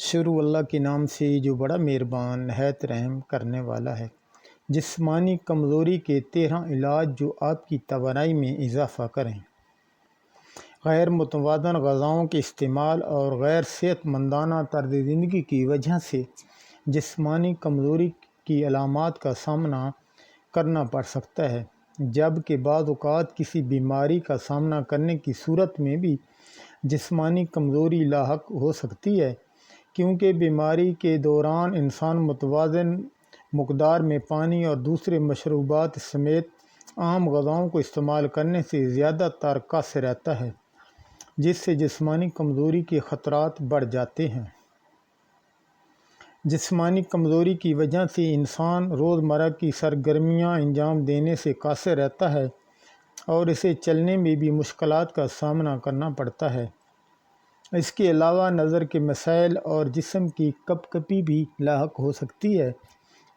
شروع اللہ کے نام سے جو بڑا مہربان نہایت رحم کرنے والا ہے۔ جسمانی کمزوری کے 13 علاج جو آپ کی توانائی میں اضافہ کریں۔ غیر متوازن غذاؤں کے استعمال اور غیر صحت مندانہ طرز زندگی کی وجہ سے جسمانی کمزوری کی علامات کا سامنا کرنا پڑ سکتا ہے، جبکہ بعض اوقات کسی بیماری کا سامنا کرنے کی صورت میں بھی جسمانی کمزوری لاحق ہو سکتی ہے، کیونکہ بیماری کے دوران انسان متوازن مقدار میں پانی اور دوسرے مشروبات سمیت عام غذاؤں کو استعمال کرنے سے زیادہ تر قاصر رہتا ہے، جس سے جسمانی کمزوری کے خطرات بڑھ جاتے ہیں۔ جسمانی کمزوری کی وجہ سے انسان روزمرہ کی سرگرمیاں انجام دینے سے قاصر رہتا ہے اور اسے چلنے میں بھی مشکلات کا سامنا کرنا پڑتا ہے۔ اس کے علاوہ نظر کے مسائل اور جسم کی کپکپی بھی لاحق ہو سکتی ہے۔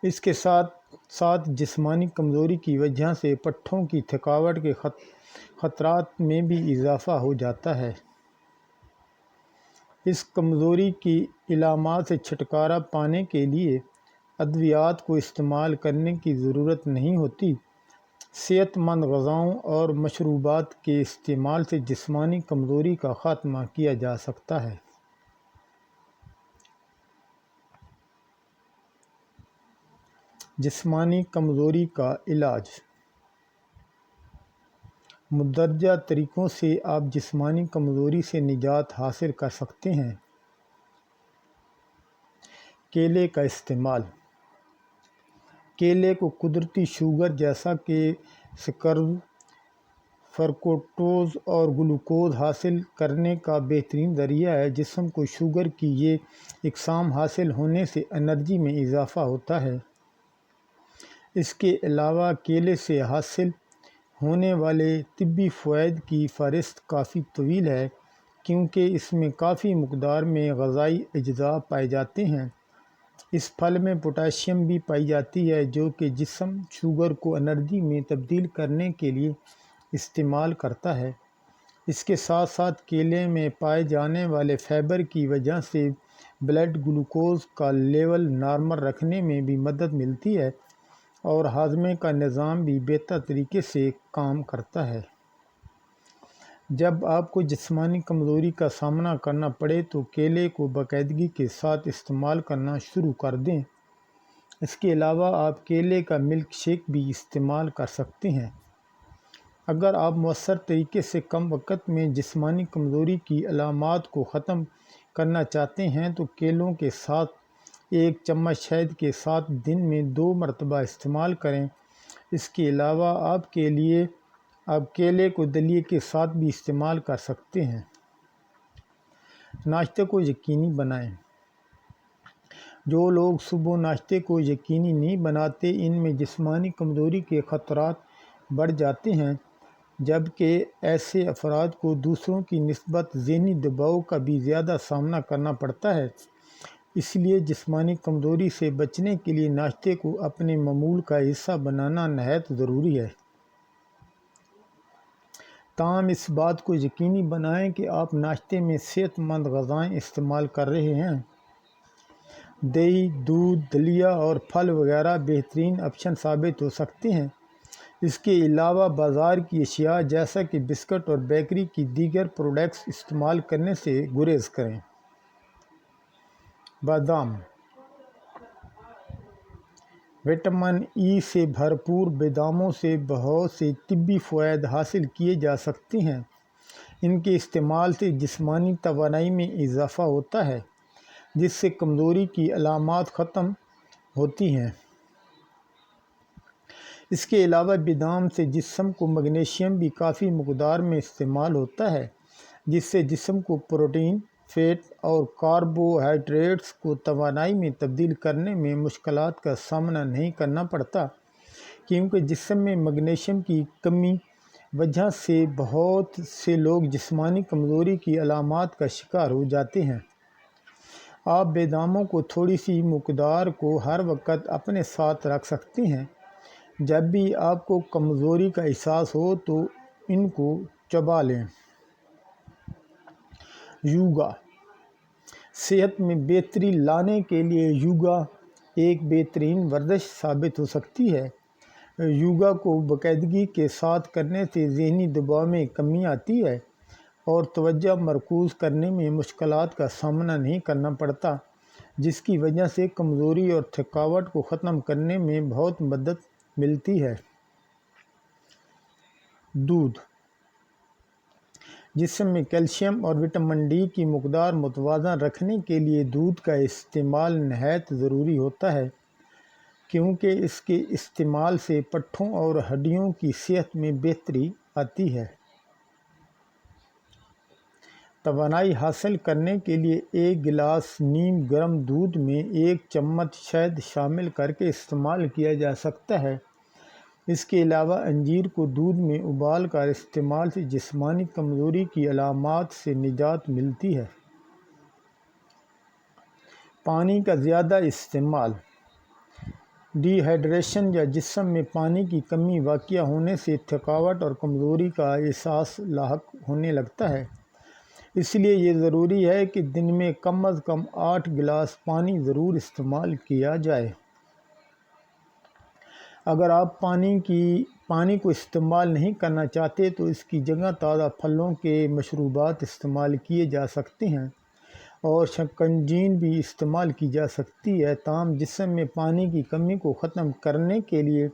اس کے ساتھ ساتھ جسمانی کمزوری کی وجہ سے پٹھوں کی تھکاوٹ کے خطرات میں بھی اضافہ ہو جاتا ہے۔ اس کمزوری کی علامات سے چھٹکارا پانے کے لیے ادویات کو استعمال کرنے کی ضرورت نہیں ہوتی۔ صحت مند غذاؤں اور مشروبات کے استعمال سے جسمانی کمزوری کا خاتمہ کیا جا سکتا ہے۔ جسمانی کمزوری کا علاج۔ مندرجہ طریقوں سے آپ جسمانی کمزوری سے نجات حاصل کر سکتے ہیں۔ کیلے کا استعمال۔ کیلے کو قدرتی شوگر جیسا کہ سکرز، فرکٹوز اور گلوکوز حاصل کرنے کا بہترین ذریعہ ہے۔ جسم کو شوگر کی یہ اقسام حاصل ہونے سے انرجی میں اضافہ ہوتا ہے۔ اس کے علاوہ کیلے سے حاصل ہونے والے طبی فوائد کی فہرست کافی طویل ہے، کیونکہ اس میں کافی مقدار میں غذائی اجزاء پائے جاتے ہیں۔ اس پھل میں پوٹاشیم بھی پائی جاتی ہے، جو کہ جسم شوگر کو انرجی میں تبدیل کرنے کے لیے استعمال کرتا ہے۔ اس کے ساتھ ساتھ کیلے میں پائے جانے والے فائبر کی وجہ سے بلڈ گلوکوز کا لیول نارمل رکھنے میں بھی مدد ملتی ہے اور ہاضمے کا نظام بھی بہتر طریقے سے کام کرتا ہے۔ جب آپ کو جسمانی کمزوری کا سامنا کرنا پڑے تو کیلے کو باقاعدگی کے ساتھ استعمال کرنا شروع کر دیں۔ اس کے علاوہ آپ کیلے کا ملک شیک بھی استعمال کر سکتے ہیں۔ اگر آپ مؤثر طریقے سے کم وقت میں جسمانی کمزوری کی علامات کو ختم کرنا چاہتے ہیں تو کیلوں کے ساتھ 1 چمچ شہد کے ساتھ دن میں 2 مرتبہ استعمال کریں۔ اس کے علاوہ آپ کیلے کو دلیے کے ساتھ بھی استعمال کر سکتے ہیں۔ ناشتے کو یقینی بنائیں۔ جو لوگ صبح ناشتے کو یقینی نہیں بناتے، ان میں جسمانی کمزوری کے خطرات بڑھ جاتے ہیں، جبکہ ایسے افراد کو دوسروں کی نسبت ذہنی دباؤ کا بھی زیادہ سامنا کرنا پڑتا ہے۔ اس لیے جسمانی کمزوری سے بچنے کے لیے ناشتے کو اپنے معمول کا حصہ بنانا نہایت ضروری ہے۔ تاہم اس بات کو یقینی بنائیں کہ آپ ناشتے میں صحت مند غذائیں استعمال کر رہے ہیں۔ دہی، دودھ، دلیہ اور پھل وغیرہ بہترین آپشن ثابت ہو سکتے ہیں۔ اس کے علاوہ بازار کی اشیاء جیسا کہ بسکٹ اور بیکری کی دیگر پروڈکٹس استعمال کرنے سے گریز کریں۔ بادام۔ وٹامن ای سے بھرپور باداموں سے بہت سے طبی فوائد حاصل کیے جا سکتے ہیں۔ ان کے استعمال سے جسمانی توانائی میں اضافہ ہوتا ہے، جس سے کمزوری کی علامات ختم ہوتی ہیں۔ اس کے علاوہ بادام سے جسم کو میگنیشیم بھی کافی مقدار میں استعمال ہوتا ہے، جس سے جسم کو پروٹین، فیٹ اور کاربوہائیڈریٹس کو توانائی میں تبدیل کرنے میں مشکلات کا سامنا نہیں کرنا پڑتا، کیونکہ جسم میں میگنیشیم کی کمی وجہ سے بہت سے لوگ جسمانی کمزوری کی علامات کا شکار ہو جاتے ہیں۔ آپ باداموں کو تھوڑی سی مقدار کو ہر وقت اپنے ساتھ رکھ سکتے ہیں۔ جب بھی آپ کو کمزوری کا احساس ہو تو ان کو چبا لیں۔ یوگا۔ صحت میں بہتری لانے کے لیے یوگا ایک بہترین ورزش ثابت ہو سکتی ہے۔ یوگا کو باقاعدگی کے ساتھ کرنے سے ذہنی دباؤ میں کمی آتی ہے اور توجہ مرکوز کرنے میں مشکلات کا سامنا نہیں کرنا پڑتا، جس کی وجہ سے کمزوری اور تھکاوٹ کو ختم کرنے میں بہت مدد ملتی ہے۔ دودھ جسم میں کیلشیم اور وٹامن ڈی کی مقدار متوازن رکھنے کے لیے دودھ کا استعمال نہایت ضروری ہوتا ہے، کیونکہ اس کے استعمال سے پٹھوں اور ہڈیوں کی صحت میں بہتری آتی ہے۔ توانائی حاصل کرنے کے لیے ایک گلاس نیم گرم دودھ میں 1 چمچ شہد شامل کرکے استعمال کیا جا سکتا ہے۔ اس کے علاوہ انجیر کو دودھ میں ابال کر استعمال سے جسمانی کمزوری کی علامات سے نجات ملتی ہے۔ پانی کا زیادہ استعمال ڈی ہائیڈریشن یا جسم میں پانی کی کمی واقع ہونے سے تھکاوٹ اور کمزوری کا احساس لاحق ہونے لگتا ہے۔ اس لیے یہ ضروری ہے کہ دن میں کم از کم 8 گلاس پانی ضرور استعمال کیا جائے۔ اگر آپ پانی کو استعمال نہیں کرنا چاہتے تو اس کی جگہ تازہ پھلوں کے مشروبات استعمال کیے جا سکتے ہیں اور شکنجی بھی استعمال کی جا سکتی ہے۔ تاہم جسم میں پانی کی کمی کو ختم کرنے کے لیے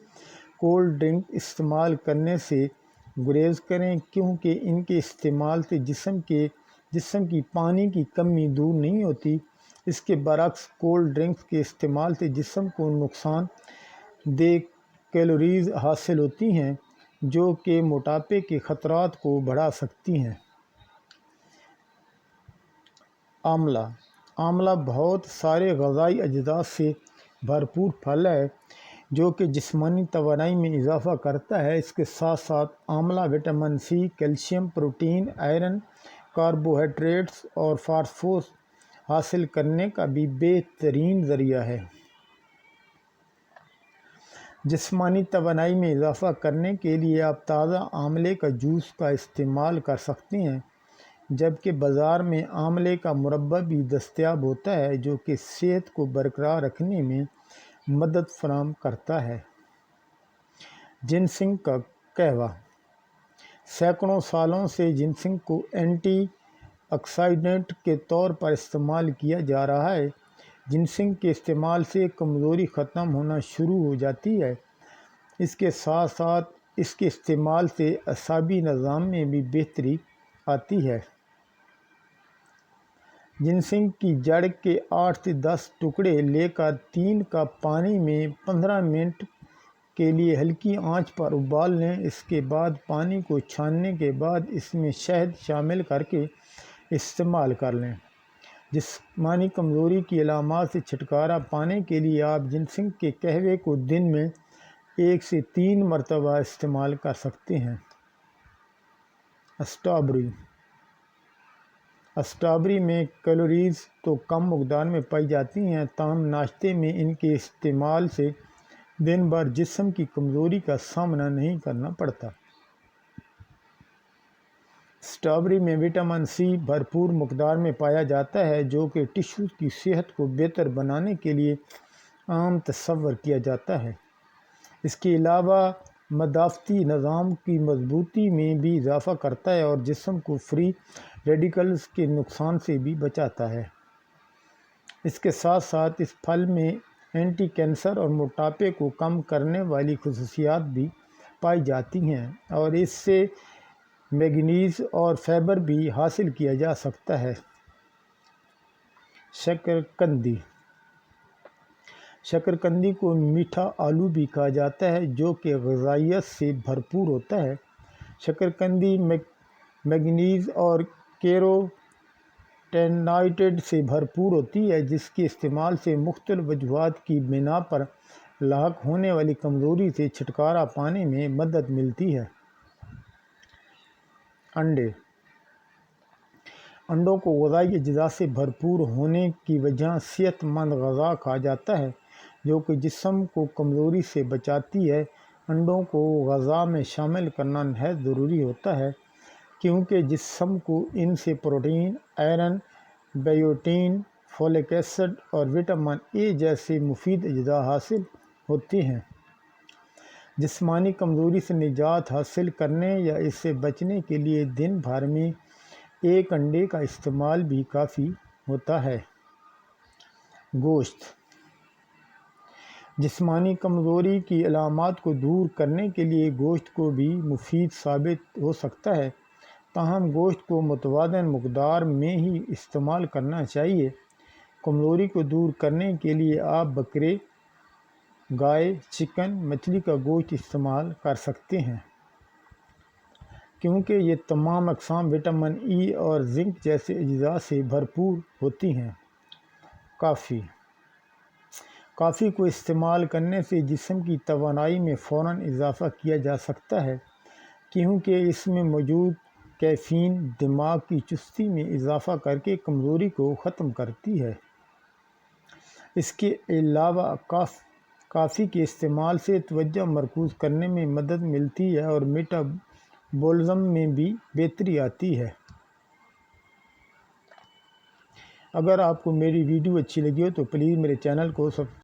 کولڈ ڈرنک استعمال کرنے سے گریز کریں، کیونکہ ان کے استعمال سے جسم کی پانی کی کمی دور نہیں ہوتی۔ اس کے برعکس کولڈ ڈرنکس کے استعمال سے جسم کو نقصان دہ کیلوریز حاصل ہوتی ہیں، جو کہ موٹاپے کے خطرات کو بڑھا سکتی ہیں۔ آملہ بہت سارے غذائی اجزاء سے بھرپور پھل ہے جو کہ جسمانی توانائی میں اضافہ کرتا ہے۔ اس کے ساتھ ساتھ آملہ vitamin C, calcium, protein, iron, carbohydrates اور فاسفورس حاصل کرنے کا بھی بہترین ذریعہ ہے۔ جسمانی توانائی میں اضافہ کرنے کے لیے آپ تازہ آملے کا جوس کا استعمال کر سکتے ہیں، جبکہ بازار میں آملے کا مربع بھی دستیاب ہوتا ہے جو کہ صحت کو برقرار رکھنے میں مدد فراہم کرتا ہے۔ جنسنگ کا قہوہ سینکڑوں سالوں سے جنسنگ کو اینٹی آکسیڈنٹ کے طور پر استعمال کیا جا رہا ہے۔ جنسنگ کے استعمال سے کمزوری ختم ہونا شروع ہو جاتی ہے۔ اس کے ساتھ ساتھ اس کے استعمال سے اعصابی نظام میں بھی بہتری آتی ہے۔ جنسنگ کی جڑ کے 8 سے 10 ٹکڑے لے کر 3 کپ پانی میں 15 منٹ کے لیے ہلکی آنچ پر ابال لیں۔ اس کے بعد پانی کو چھاننے کے بعد اس میں شہد شامل کرکے استعمال کر لیں۔ جسمانی کمزوری کی علامات سے چھٹکارا پانے کے لیے آپ جنسنگ کے قہوے کو دن میں 1 سے 3 مرتبہ استعمال کر سکتے ہیں۔ اسٹرابیری میں کیلوریز تو کم مقدار میں پائی جاتی ہیں، تاہم ناشتے میں ان کے استعمال سے دن بھر جسم کی کمزوری کا سامنا نہیں کرنا پڑتا۔ اسٹرابیری میں وٹامن سی بھرپور مقدار میں پایا جاتا ہے، جو کہ ٹشوز کی صحت کو بہتر بنانے کے لیے عام تصور کیا جاتا ہے۔ اس کے علاوہ مدافعتی نظام کی مضبوطی میں بھی اضافہ کرتا ہے اور جسم کو فری ریڈیکلز کے نقصان سے بھی بچاتا ہے۔ اس کے ساتھ ساتھ اس پھل میں اینٹی کینسر اور موٹاپے کو کم کرنے والی خصوصیات بھی پائی جاتی ہیں اور اس سے مینگنیز اور فائبر بھی حاصل کیا جا سکتا ہے۔ شکرقندی کو میٹھا آلو بھی کہا جاتا ہے، جو کہ غذائیت سے بھرپور ہوتا ہے۔ شکرقندی مینگنیز اور کیروٹینائڈ سے بھرپور ہوتی ہے، جس کے استعمال سے مختلف وجوہات کی بنا پر لاحق ہونے والی کمزوری سے چھٹکارا پانے میں مدد ملتی ہے۔ انڈوں کو غذائی اجزاء سے بھرپور ہونے کی وجہ صحت مند غذا کہا جاتا ہے، جو کہ جسم کو کمزوری سے بچاتی ہے۔ انڈوں کو غذا میں شامل کرنا نہایت ضروری ہوتا ہے، کیونکہ جسم کو ان سے پروٹین، آئرن، بائیوٹین فولک ایسڈ اور وٹامن اے جیسے مفید اجزاء حاصل ہوتے ہیں۔ جسمانی کمزوری سے نجات حاصل کرنے یا اس سے بچنے کے لیے دن بھر میں ایک انڈے کا استعمال بھی کافی ہوتا ہے۔ گوشت جسمانی کمزوری کی علامات کو دور کرنے کے لیے گوشت کو بھی مفید ثابت ہو سکتا ہے، تاہم گوشت کو متوازن مقدار میں ہی استعمال کرنا چاہیے۔ کمزوری کو دور کرنے کے لیے آپ بکرے، گائے، چکن، مچھلی کا گوشت استعمال کر سکتے ہیں، کیونکہ یہ تمام اقسام وٹامن ای اور زنک جیسے اجزاء سے بھرپور ہوتی ہیں۔ کافی کو استعمال کرنے سے جسم کی توانائی میں فوراً اضافہ کیا جا سکتا ہے، کیونکہ اس میں موجود کیفین دماغ کی چستی میں اضافہ کر کے کمزوری کو ختم کرتی ہے۔ اس کے علاوہ کافی کے استعمال سے توجہ مرکوز کرنے میں مدد ملتی ہے اور میٹابولزم میں بھی بہتری آتی ہے۔ اگر آپ کو میری ویڈیو اچھی لگی ہو تو پلیز میرے چینل کو